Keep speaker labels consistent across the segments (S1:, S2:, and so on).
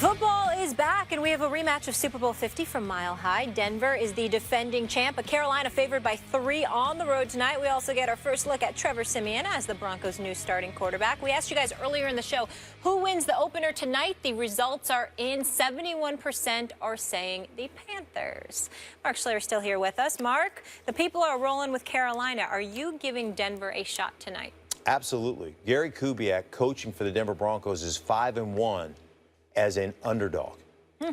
S1: Football is back, and we have a rematch of Super Bowl 50 from Mile High. Denver is the defending champ, but Carolina favored by 3 on the road tonight. We also get our first look at Trevor Siemian as the Broncos' new starting quarterback. We asked you guys earlier in the show who wins the opener tonight. The results are in. 71% are saying the Panthers. Mark Schler is still here with us. Mark, the people are rolling with Carolina. Are you giving Denver a shot tonight?
S2: Absolutely. Gary Kubiak, coaching for the Denver Broncos, is 5-1 as an underdog.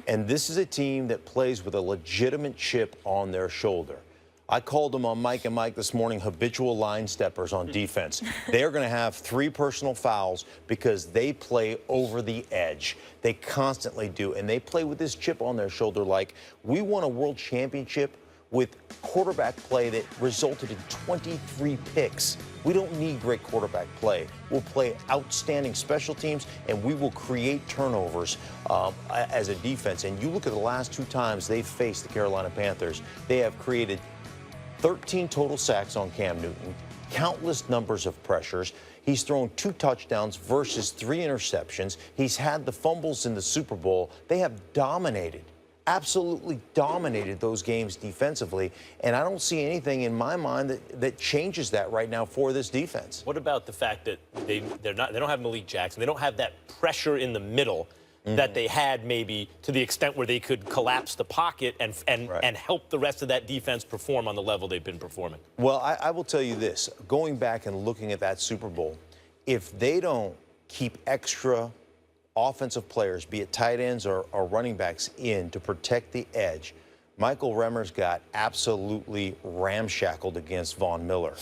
S2: And this is a team that plays with a legitimate chip on their shoulder. I called them on Mike and Mike this morning habitual line steppers on defense. They're going to have 3 personal fouls because they play over the edge. They constantly do. And they play with this chip on their shoulder like we won a world championship with quarterback play that resulted in 23 picks. We don't need great quarterback play. We'll play outstanding special teams, and we will create turnovers as a defense. And you look at the last 2 times they've faced the Carolina Panthers, they have created 13 total sacks on Cam Newton, countless numbers of pressures. He's thrown 2 touchdowns versus 3 interceptions. He's had the fumbles in the Super Bowl. They have dominated. Absolutely dominated those games defensively, and I don't see anything in my mind that changes that right now for this defense.
S3: What about the fact that they don't have Malik Jackson? They don't have that pressure in the middle that they had maybe to the extent where they could collapse the pocket and help the rest of that defense perform on the level they've been performing?
S2: Well, I will tell you this. Going back and looking at that Super Bowl, if they don't keep extra offensive players, be it tight ends or running backs, in to protect the edge, Michael Remmers got absolutely ramshackled against Von Miller.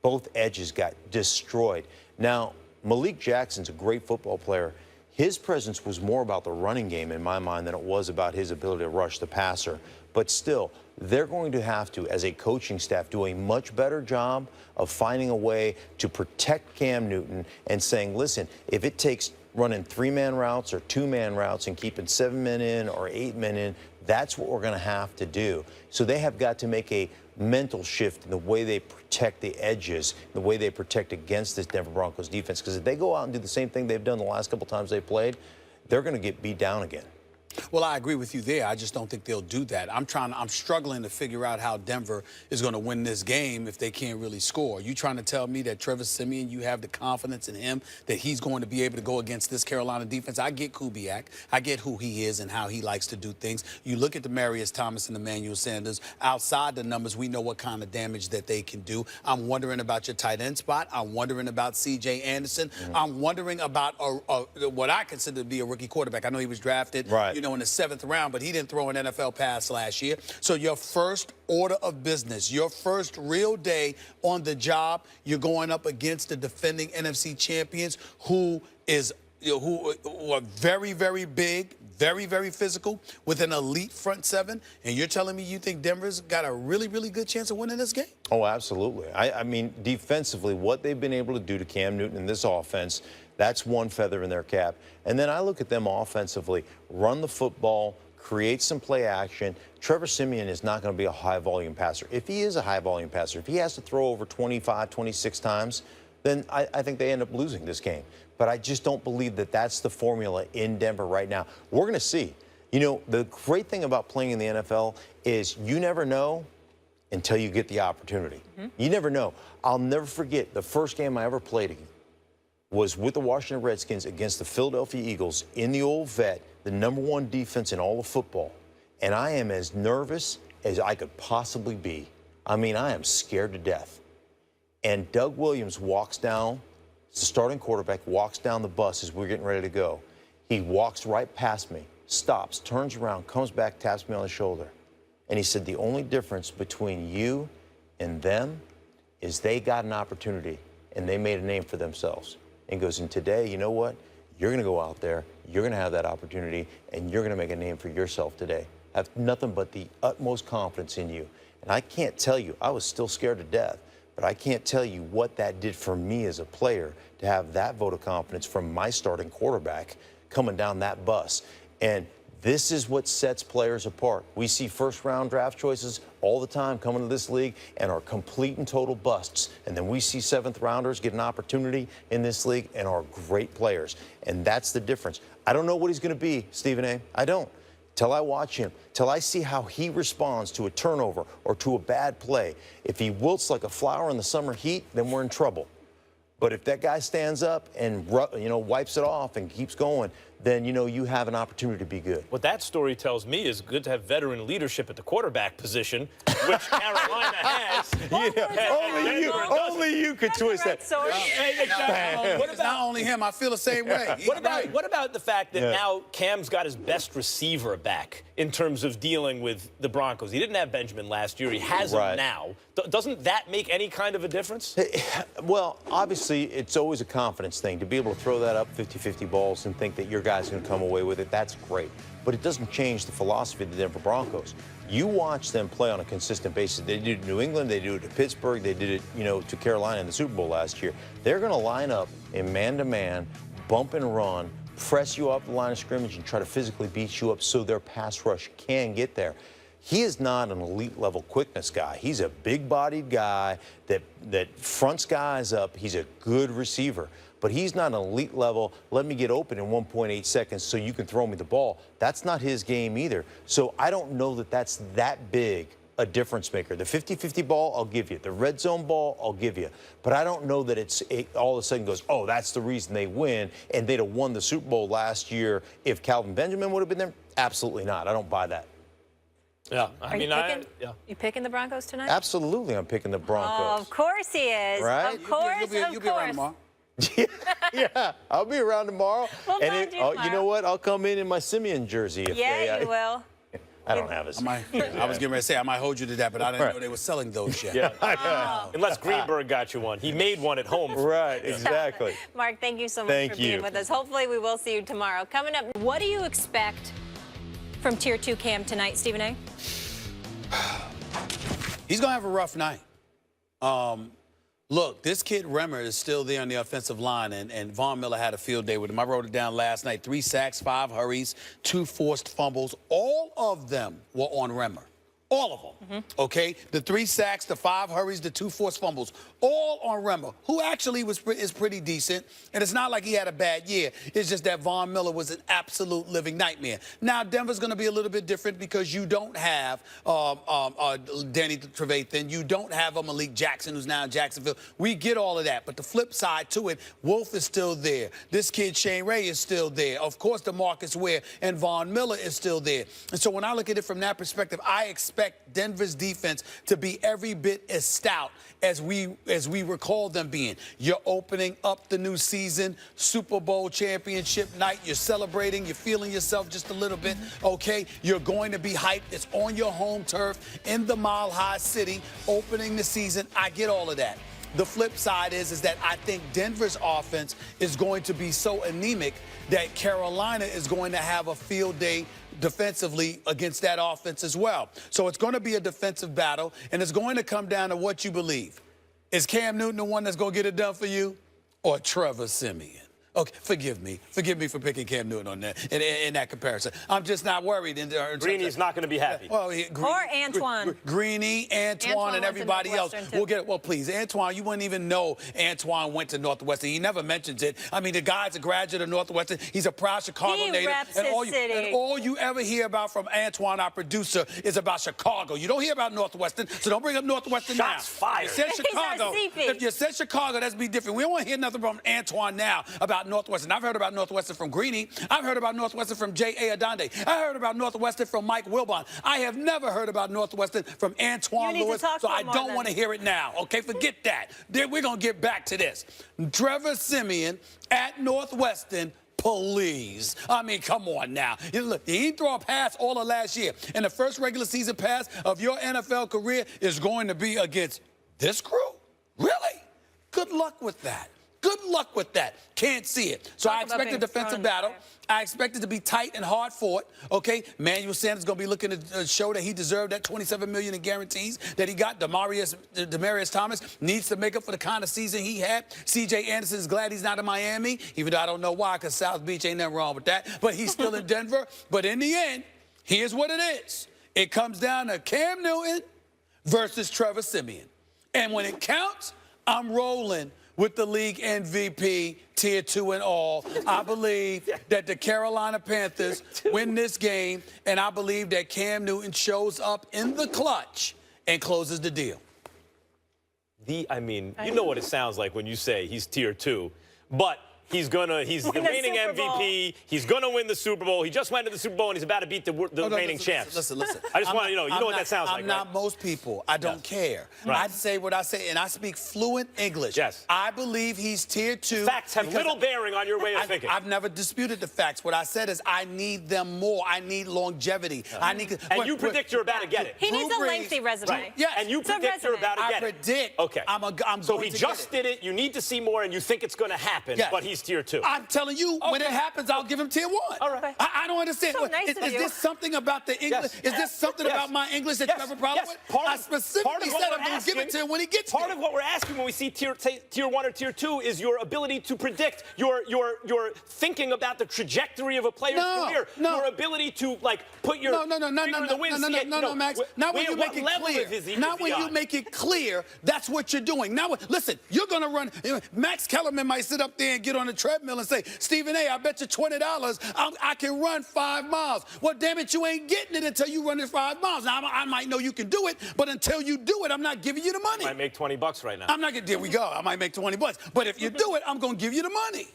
S2: Both edges got destroyed. Now, Malik Jackson's a great football player. His presence was more about the running game in my mind than it was about his ability to rush the passer. But still, they're going to have to, as a coaching staff, do a much better job of finding a way to protect Cam Newton and saying, listen, if it takes running 3-man routes or 2-man routes and keeping 7 men in or 8 men in, that's what we're going to have to do. So they have got to make a mental shift in the way they protect the edges, the way they protect against this Denver Broncos defense. Because if they go out and do the same thing they've done the last couple times they played, they're going to get beat down again.
S4: Well, I agree with you there. I just don't think they'll do that. I'm struggling to figure out how Denver is going to win this game if they can't really score. You trying to tell me that Trevor Siemian, you have the confidence in him that he's going to be able to go against this Carolina defense? I get Kubiak. I get who he is and how he likes to do things. You look at Demaryius Thomas and Emmanuel Sanders. Outside the numbers, we know what kind of damage that they can do. I'm wondering about your tight end spot. I'm wondering about C.J. Anderson. I'm wondering about what I consider to be a rookie quarterback. I know he was drafted, in the 7th round, but he didn't throw an NFL pass last year. So your first order of business, your first real day on the job, you're going up against the defending NFC champions who are very, very big, very, very physical, with an elite front 7, and you're telling me you think Denver's got a really, really good chance of winning this game?
S2: Oh, absolutely. I mean, defensively, what they've been able to do to Cam Newton in this offense, that's one feather in their cap. And then I look at them offensively, run the football, create some play action. Trevor Siemian is not going to be a high-volume passer. If he is a high-volume passer, if he has to throw over 25, 26 times, then I think they end up losing this game. But I just don't believe that that's the formula in Denver right now. We're going to see. You know, the great thing about playing in the NFL is you never know until you get the opportunity. You never know. I'll never forget the first game I ever played was with the Washington Redskins against the Philadelphia Eagles in the old vet, the #1 defense in all of football. And I am as nervous as I could possibly be. I mean, I am scared to death. And Doug Williams walks down, the starting quarterback, walks down the bus as we're getting ready to go. He walks right past me, stops, turns around, comes back, taps me on the shoulder. And he said, the only difference between you and them is they got an opportunity and they made a name for themselves. And goes, and today, you know what? You're going to go out there, you're going to have that opportunity, and you're going to make a name for yourself today. I have nothing but the utmost confidence in you. And I can't tell you, I was still scared to death, but I can't tell you what that did for me as a player to have that vote of confidence from my starting quarterback coming down that bus. And this is what sets players apart. We see first-round draft choices all the time coming to this league and are complete and total busts. And then we see 7th rounders get an opportunity in this league and are great players. And that's the difference. I don't know what he's going to be, Stephen A. I don't. Till I watch him, till I see how he responds to a turnover or to a bad play. If he wilts like a flower in the summer heat, then we're in trouble. But if that guy stands up and, you know, wipes it off and keeps going, then, you know, you have an opportunity to be good.
S3: What that story tells me is good to have veteran leadership at the quarterback position, which Carolina has.
S2: Only you could twist that.
S4: It's not only him. I feel the same way.
S3: What about the fact that now Cam's got his best receiver back in terms of dealing with the Broncos? He didn't have Benjamin last year. He has him now. Doesn't that make any kind of a difference?
S2: Well, obviously, it's always a confidence thing. To be able to throw that up 50-50 balls and think that your guy's going to come away with it, that's great. But it doesn't change the philosophy of the Denver Broncos. You watch them play on a consistent basis. They did it to New England. They do it to Pittsburgh. They did it, you know, to Carolina in the Super Bowl last year. They're going to line up in man-to-man, bump and run, press you off the line of scrimmage and try to physically beat you up so their pass rush can get there. He is not an elite-level quickness guy. He's a big-bodied guy that fronts guys up. He's a good receiver. But he's not an elite level, let me get open in 1.8 seconds so you can throw me the ball. That's not his game either. So I don't know that that's that big a difference maker. The 50-50 ball, I'll give you. The red zone ball, I'll give you. But I don't know that it all of a sudden goes, oh, that's the reason they win, and they'd have won the Super Bowl last year if Calvin Benjamin would have been there. Absolutely not. I don't buy that.
S3: Yeah,
S1: You picking the Broncos tonight?
S2: Absolutely, I'm picking the Broncos.
S1: Oh, of course he is.
S2: Right?
S1: Of course,
S4: You'll be around tomorrow.
S2: Yeah, I'll be around tomorrow.
S1: We'll find you tomorrow.
S2: You know what? I'll come in my Simeon jersey.
S1: You will.
S2: I don't have a Simeon.
S4: I was getting ready to say I might hold you to that, but I didn't know they were selling those yet.
S3: Yeah. Unless Greenberg got you one. He made one at home.
S2: Right, exactly.
S1: Mark, thank you so much for being with us. Hopefully we will see you tomorrow. Coming up, what do you expect from Tier 2 Cam tonight, Stephen A?
S4: He's going to have a rough night. Look, this kid Remmer is still there on the offensive line, and Von Miller had a field day with him. I wrote it down last night. 3 sacks, 5 hurries, 2 forced fumbles. All of them were on Remmer. All of them, okay? The 3 sacks, the 5 hurries, the 2 forced fumbles, all on Remmer, who actually is pretty decent. And it's not like he had a bad year. It's just that Von Miller was an absolute living nightmare. Now, Denver's going to be a little bit different because you don't have Danny Trevathan. You don't have Malik Jackson, who's now in Jacksonville. We get all of that. But the flip side to it, Wolf is still there. This kid, Shane Ray, is still there. Of course, DeMarcus Ware and Von Miller is still there. And so when I look at it from that perspective, I expect Denver's defense to be every bit as stout as we recall them being. You're opening up the new season, Super Bowl championship night. You're celebrating. You're feeling yourself just a little bit, okay? You're going to be hyped. It's on your home turf in the Mile High City, opening the season. I get all of that. The flip side is that I think Denver's offense is going to be so anemic that Carolina is going to have a field day defensively against that offense as well. So it's going to be a defensive battle, and it's going to come down to what you believe. Is Cam Newton the one that's going to get it done for you, or Trevor Siemian? Okay, forgive me. Forgive me for picking Cam Newton on that in that comparison. I'm just not worried.
S3: Greeny's not going to be happy.
S1: Or Antoine.
S4: Greeny, Antoine, and everybody else. We'll get it. Well, please, Antoine, you wouldn't even know Antoine went to Northwestern. He never mentions it. I mean, the guy's a graduate of Northwestern. He's a proud Chicago native. And all you ever hear about from Antoine, our producer, is about Chicago. You don't hear about Northwestern, so don't bring up Northwestern now.
S3: Shots fired.
S4: You said Chicago. If you said Chicago, that's be different. We don't want to hear nothing from Antoine now about Northwestern. I've heard about Northwestern from Greeny. I've heard about Northwestern from J.A. Adonde. I heard about Northwestern from Mike Wilbon. I have never heard about Northwestern from Antoine Lewis, so I don't want to hear it now. Okay, forget that. Then we're going to get back to this. Trevor Siemian at Northwestern, please. I mean, come on now. Look, he didn't throw a pass all of last year. And the first regular season pass of your NFL career is going to be against this crew? Really? Good luck with that. Good luck with that. Can't see it. So I expect a defensive battle. I expect it to be tight and hard fought. Okay, Manuel Sanders going to be looking to show that he deserved that $27 million in guarantees that he got. Demaryius Thomas needs to make up for the kind of season he had. C.J. Anderson is glad he's not in Miami, even though I don't know why, because South Beach ain't nothing wrong with that. But he's still in Denver. But in the end, here's what it is. It comes down to Cam Newton versus Trevor Siemian. And when it counts, I'm rolling with the league MVP, tier 2 and all. I believe that the Carolina Panthers win this game, and I believe that Cam Newton shows up in the clutch and closes the deal.
S3: I mean, you know what it sounds like when you say he's tier 2, but he's the reigning MVP. He's gonna win the Super Bowl. He just went to the Super Bowl and he's about to beat the reigning champs.
S4: Listen.
S3: I just want to, you know what that sounds like.
S4: I'm not most people. I don't care. Right. I say what I say, and I speak fluent English.
S3: Yes.
S4: I believe he's tier 2.
S3: Facts have little bearing on your way of thinking.
S4: I've never disputed the facts. What I said is I need them more. I need longevity. I need.
S3: And you predict you're about to get it.
S1: He needs a lengthy resume.
S3: Right. Yeah. And you predict you're about to get it.
S4: I predict.
S3: Okay.
S4: So
S3: he just did it. You need to see more, and you think it's going to happen.
S4: Yes.
S3: But he's tier 2.
S4: I'm telling you, when it happens, I'll give him tier 1.
S3: All right.
S4: I don't understand.
S1: So nice
S4: is
S1: of you.
S4: this something about the English?
S3: Yes.
S4: Is this something about my English that you have a problem with? I specifically said I'm going to give it to him when he gets
S3: Part
S4: here.
S3: of what we're asking when we see tier 1 or tier 2 is your ability to predict, your thinking about the trajectory of a player's career, your ability to put your
S4: No, Max. Not when you make it clear. Not when you make it clear. That's what you're doing. Now, listen, you're going to run. Max Kellerman might sit up there and get on the treadmill and say, Stephen A., I bet you $20 I can run 5 miles. Well, damn it, you ain't getting it until you run it 5 miles. Now, I might know you can do it, but until you do it, I'm not giving you the money.
S3: I might make $20 right now.
S4: I'm not going to, there we go. I might make $20. But if you do it, I'm going to give you the money.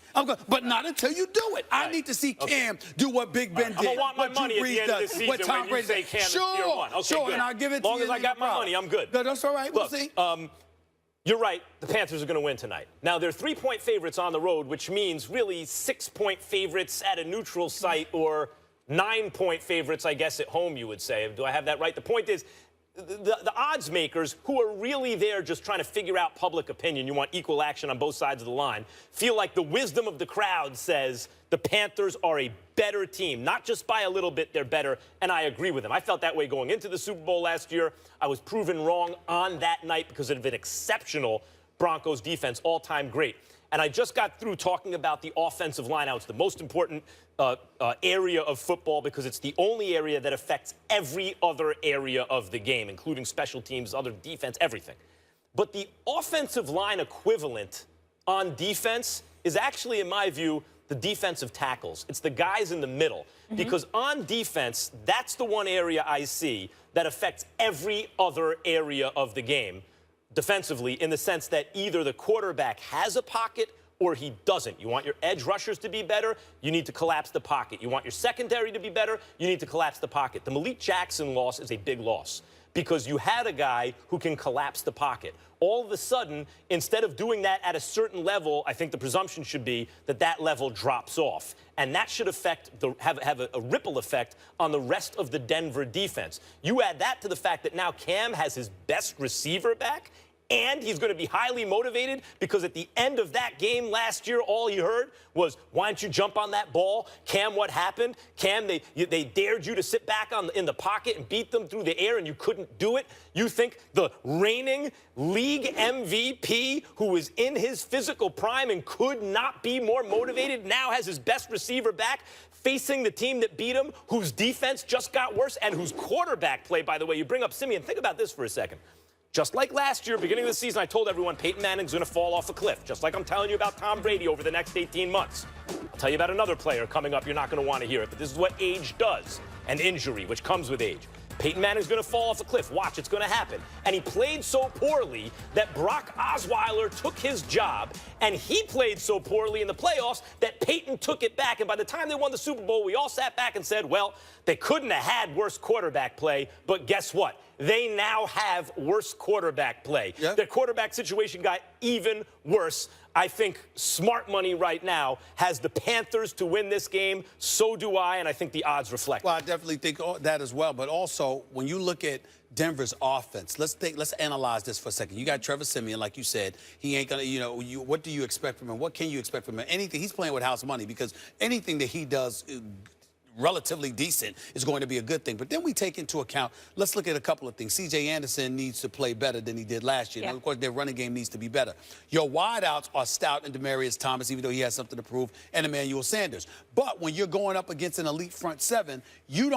S4: But not until you do it. I need to see Cam do what Big Ben did.
S3: I'm going to want my money at the end of the season
S4: what Tom
S3: when you say Cam is tier 1. Okay,
S4: sure,
S3: good.
S4: and I'll give it to you.
S3: As long as I got my money, I'm good.
S4: No, that's all right. We'll see.
S3: You're right. The Panthers are going to win tonight. Now, they're 3-point favorites on the road, which means really 6-point favorites at a neutral site or 9-point favorites, I guess, at home, you would say. Do I have that right? The point is, the odds makers, who are really there just trying to figure out public opinion, you want equal action on both sides of the line, feel like the wisdom of the crowd says the Panthers are a better team. Not just by a little bit, they're better, and I agree with them. I felt that way going into the Super Bowl last year. I was proven wrong on that night because of an exceptional Broncos defense, all-time great. And I just got through talking about the offensive line. Now, it's the most important area of football because it's the only area that affects every other area of the game, including special teams, other defense, everything. But the offensive line equivalent on defense is actually, in my view, the defensive tackles. It's the guys in the middle. Because on defense, that's the one area I see that affects every other area of the game defensively, in the sense that either the quarterback has a pocket or he doesn't. You want your edge rushers to be better, you need to collapse the pocket. You want your secondary to be better, you need to collapse the pocket. The Malik Jackson loss is a big loss because you had a guy who can collapse the pocket. All of a sudden, instead of doing that at a certain level, I think the presumption should be that that level drops off. And that should have a ripple effect on the rest of the Denver defense. You add that to the fact that now Cam has his best receiver back, and he's going to be highly motivated because at the end of that game last year, all he heard was, why don't you jump on that ball? Cam, what happened? Cam, they dared you to sit back in the pocket and beat them through the air, and you couldn't do it. You think the reigning league MVP, who is in his physical prime and could not be more motivated, now has his best receiver back, facing the team that beat him, whose defense just got worse, and whose quarterback play, by the way, you bring up Simeon. Think about this for a second. Just like last year, beginning of the season, I told everyone Peyton Manning's going to fall off a cliff, just like I'm telling you about Tom Brady over the next 18 months. I'll tell you about another player coming up. You're not going to want to hear it, but this is what age does, and injury, which comes with age. Peyton Manning's going to fall off a cliff. Watch, it's going to happen. And he played so poorly that Brock Osweiler took his job, and he played so poorly in the playoffs that Peyton took it back. And by the time they won the Super Bowl, we all sat back and said, well, they couldn't have had worse quarterback play, but guess what? They now have worse quarterback play. Yep. Their quarterback situation got even worse. I think smart money right now has the Panthers to win this game. So do I, and I think the odds reflect.
S4: Well, I definitely think that as well. But also, when you look at Denver's offense, let's analyze this for a second. You got Trevor Simeon, like you said. He ain't gonna, what do you expect from him? What can you expect from him? Anything. He's playing with house money because anything that he does relatively decent is going to be a good thing. But then we take into account, let's look at a couple of things. C.J. Anderson needs to play better than he did last year.
S1: Yeah.
S4: And of course, their running game needs to be better. Your wideouts are Stout and Demaryius Thomas, even though he has something to prove, and Emmanuel Sanders. But when you're going up against an elite front seven, you're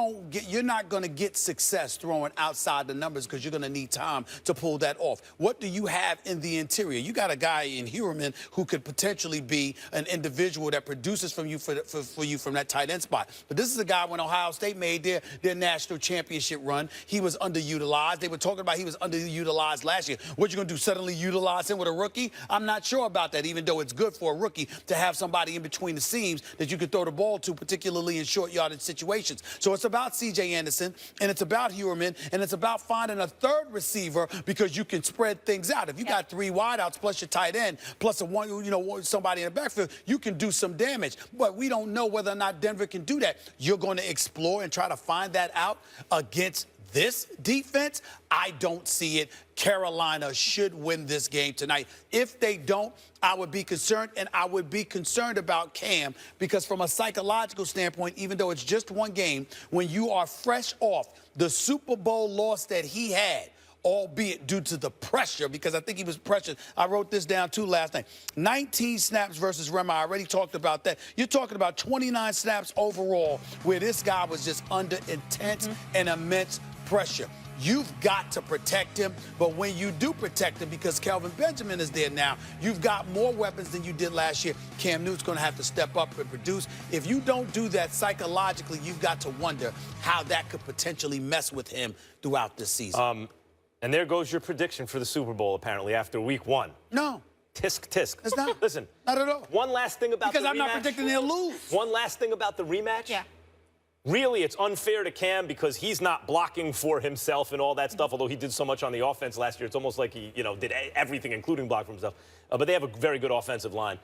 S4: not going to get success throwing outside the numbers because you're going to need time to pull that off. What do you have in the interior? You got a guy in Heuerman who could potentially be an individual that produces from you for you from that tight end spot. But this is a guy when Ohio State made their national championship run, he was underutilized. They were talking about he was underutilized last year. What you going to do, suddenly utilize him with a rookie? I'm not sure about that, even though it's good for a rookie to have somebody in between the seams that you can throw the ball to, particularly in short yardage situations. So it's about C.J. Anderson, and it's about Heuerman, and it's about finding a third receiver because you can spread things out. If you got three wideouts plus your tight end plus somebody in the backfield, you can do some damage. But we don't know whether or not Denver can do that. You're going to explore and try to find that out against this defense? I don't see it. Carolina should win this game tonight. If they don't, I would be concerned, and I would be concerned about Cam because from a psychological standpoint, even though it's just one game, when you are fresh off the Super Bowl loss that he had, albeit due to the pressure, because I think he was pressured. I wrote this down, too, last night. 19 snaps versus Rema. I already talked about that. You're talking about 29 snaps overall where this guy was just under intense and immense pressure. You've got to protect him, but when you do protect him, because Kelvin Benjamin is there now, you've got more weapons than you did last year. Cam Newton's going to have to step up and produce. If you don't do that psychologically, you've got to wonder how that could potentially mess with him throughout this season.
S3: And there goes your prediction for the Super Bowl, apparently, after week one.
S4: No.
S3: Tisk, tisk.
S4: It's not.
S3: Listen.
S4: Not at all.
S3: One last thing about
S4: because
S3: the rematch.
S4: I'm not predicting they'll lose.
S3: One last thing about the rematch.
S1: Yeah.
S3: Really, it's unfair to Cam because he's not blocking for himself and all that stuff, although he did so much on the offense last year. It's almost like he, did everything, including block for himself. But they have a very good offensive line.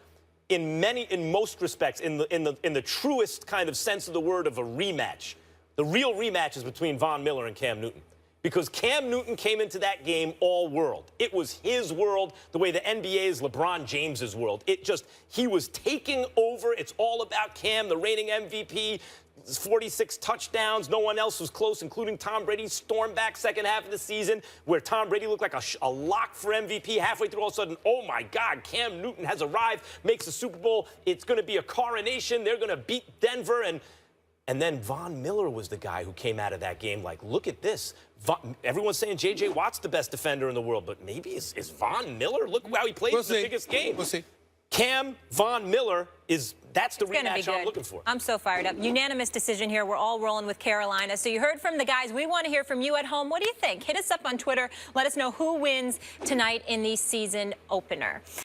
S3: In most respects, in the truest kind of sense of the word of a rematch, the real rematch is between Von Miller and Cam Newton. Because Cam Newton came into that game all world. It was his world, the way the NBA is LeBron James's world. He was taking over. It's all about Cam, the reigning MVP, 46 touchdowns. No one else was close, including Tom Brady. Stormed back second half of the season where Tom Brady looked like a lock for MVP. Halfway through, all of a sudden, oh, my God, Cam Newton has arrived, makes the Super Bowl. It's going to be a coronation. They're going to beat Denver. And then Von Miller was the guy who came out of that game like, look at this. Everyone's saying J.J. Watt's the best defender in the world, but maybe is Von Miller? Look how he played in the biggest game.
S4: We'll see.
S3: Cam, Von Miller, that's the rematch I'm looking for.
S1: I'm so fired up. Unanimous decision here. We're all rolling with Carolina. So you heard from the guys. We want to hear from you at home. What do you think? Hit us up on Twitter. Let us know who wins tonight in the season opener.